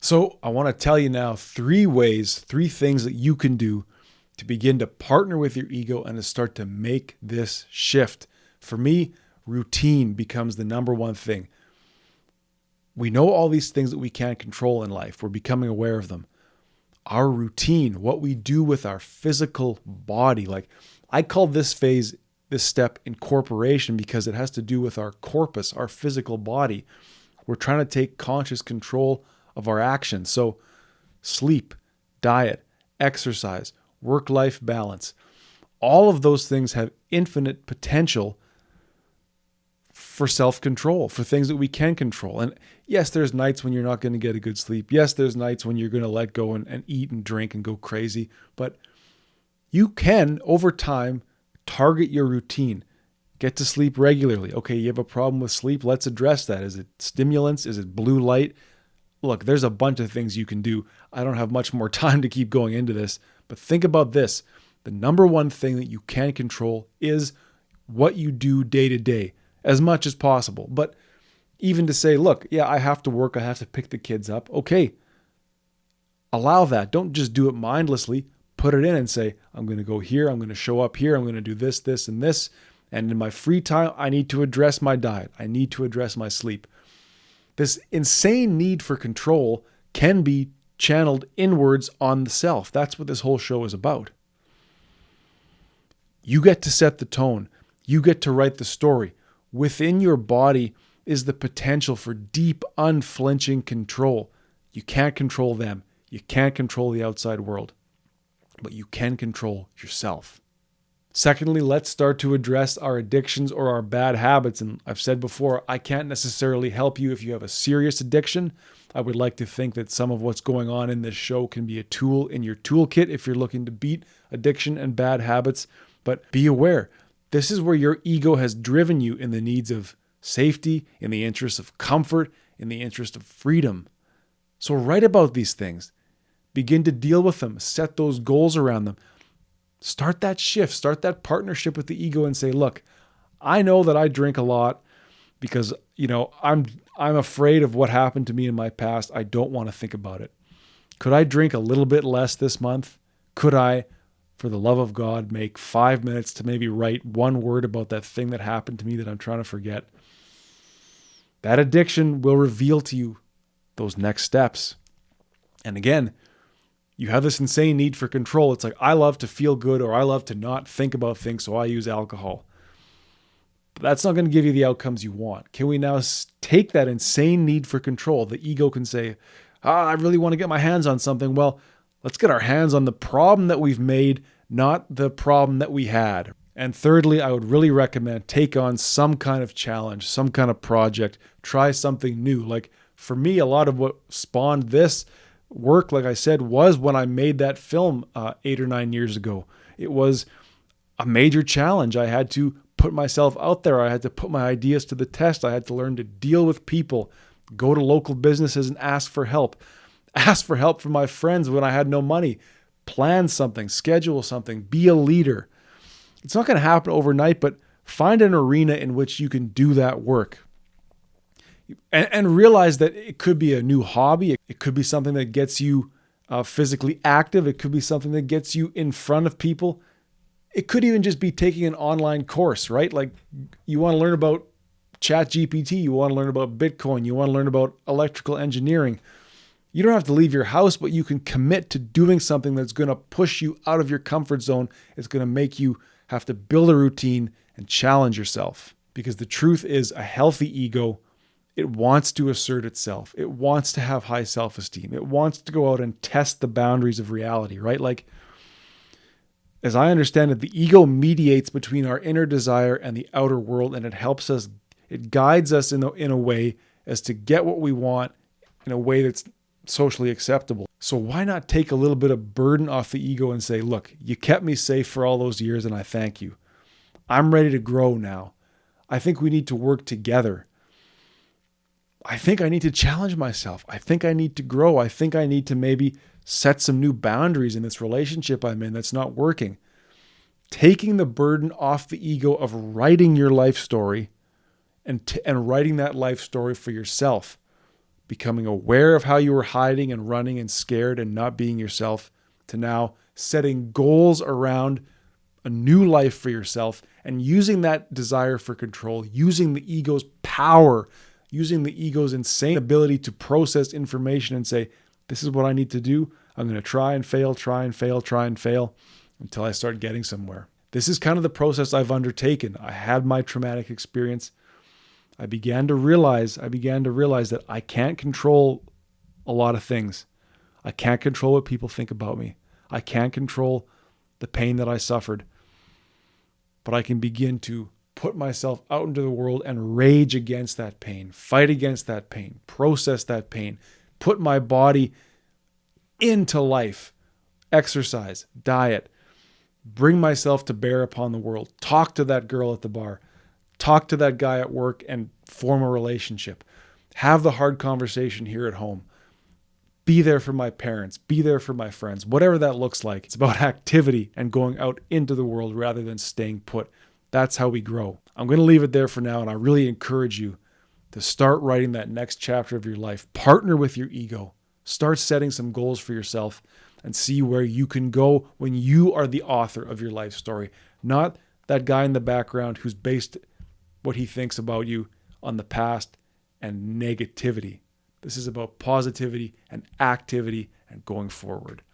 So I want to tell you now three things that you can do to begin to partner with your ego and to start to make this shift. For me, routine becomes the number one thing. We know all these things that we can't control in life. We're becoming aware of them. Our routine, what we do with our physical body, like I call this step incorporation because it has to do with our corpus, our physical body. We're trying to take conscious control of our actions. So sleep, diet, exercise, work-life balance, all of those things have infinite potential for self-control, for things that we can control. And yes, there's nights when you're not going to get a good sleep. Yes, there's nights when you're going to let go and eat and drink and go crazy. But you can, over time, target your routine. Get to sleep regularly. Okay, you have a problem with sleep. Let's address that. Is it stimulants? Is it blue light? Look, there's a bunch of things you can do. I don't have much more time to keep going into this, but think about this. The number one thing that you can control is what you do day to day, as much as possible. But even to say, look, yeah, I have to work. I have to pick the kids up. Okay, allow that. Don't just do it mindlessly. Put it in and say, I'm going to go here. I'm going to show up here. I'm going to do this, this, and this. And in my free time, I need to address my diet. I need to address my sleep. This insane need for control can be channeled inwards on the self. That's what this whole show is about. You get to set the tone. You get to write the story. Within your body is the potential for deep, unflinching control. You can't control them. You can't control the outside world, but you can control yourself. Secondly, let's start to address our addictions or our bad habits. And I've said before, I can't necessarily help you if you have a serious addiction. I would like to think that some of what's going on in this show can be a tool in your toolkit if you're looking to beat addiction and bad habits. But be aware, this is where your ego has driven you in the needs of safety, in the interest of comfort, in the interest of freedom. So write about these things. Begin to deal with them. Set those goals around them. Start that shift, start that partnership with the ego and say, look, I know that I drink a lot because, I'm afraid of what happened to me in my past. I don't want to think about it. Could I drink a little bit less this month? Could I, for the love of God, make 5 minutes to maybe write one word about that thing that happened to me that I'm trying to forget? That addiction will reveal to you those next steps. And again, you have this insane need for control. It's like, I love to feel good or I love to not think about things, so I use alcohol. But that's not going to give you the outcomes you want. Can we now take that insane need for control? The ego can say, I really want to get my hands on something. Well, let's get our hands on the problem that we've made, not the problem that we had. And thirdly, I would really recommend take on some kind of challenge, some kind of project, try something new. Like for me, a lot of what spawned this work, like I said, was when I made that film 8 or 9 years ago. It was a major challenge. I had to put myself out there. I had to put my ideas to the test. I had to learn to deal with people, go to local businesses and ask for help. Ask for help from my friends when I had no money. Plan something, schedule something, be a leader. It's not going to happen overnight, but find an arena in which you can do that work. And realize that it could be a new hobby. It could be something that gets you physically active. It could be something that gets you in front of people. It could even just be taking an online course, right? Like you want to learn about ChatGPT. You want to learn about Bitcoin. You want to learn about electrical engineering. You don't have to leave your house, but you can commit to doing something that's going to push you out of your comfort zone. It's going to make you have to build a routine and challenge yourself. Because the truth is, a healthy ego, it wants to assert itself. It wants to have high self-esteem. It wants to go out and test the boundaries of reality, right? Like, as I understand it, the ego mediates between our inner desire and the outer world, and it helps us, it guides us in a way as to get what we want in a way that's socially acceptable. So why not take a little bit of burden off the ego and say, look, you kept me safe for all those years and I thank you. I'm ready to grow now. I think we need to work together. I think I need to challenge myself. I think I need to grow. I think I need to maybe set some new boundaries in this relationship I'm in that's not working. Taking the burden off the ego of writing your life story and writing that life story for yourself. becoming aware of how you were hiding and running and scared and not being yourself, to now setting goals around a new life for yourself and using that desire for control, using the ego's power, using the ego's insane ability to process information and say, this is what I need to do. I'm going to try and fail until I start getting somewhere. This is kind of the process I've undertaken. I had my traumatic experience. I began to realize that I can't control a lot of things. I can't control what people think about me. I can't control the pain that I suffered. But I can begin to put myself out into the world and rage against that pain, fight against that pain, process that pain, put my body into life, exercise, diet, bring myself to bear upon the world, talk to that girl at the bar, talk to that guy at work and form a relationship, have the hard conversation here at home, be there for my parents, be there for my friends, whatever that looks like. It's about activity and going out into the world rather than staying put. That's how we grow. I'm going to leave it there for now, and I really encourage you to start writing that next chapter of your life. Partner with your ego. Start setting some goals for yourself and see where you can go when you are the author of your life story, not that guy in the background who's based what he thinks about you on the past and negativity. This is about positivity and activity and going forward.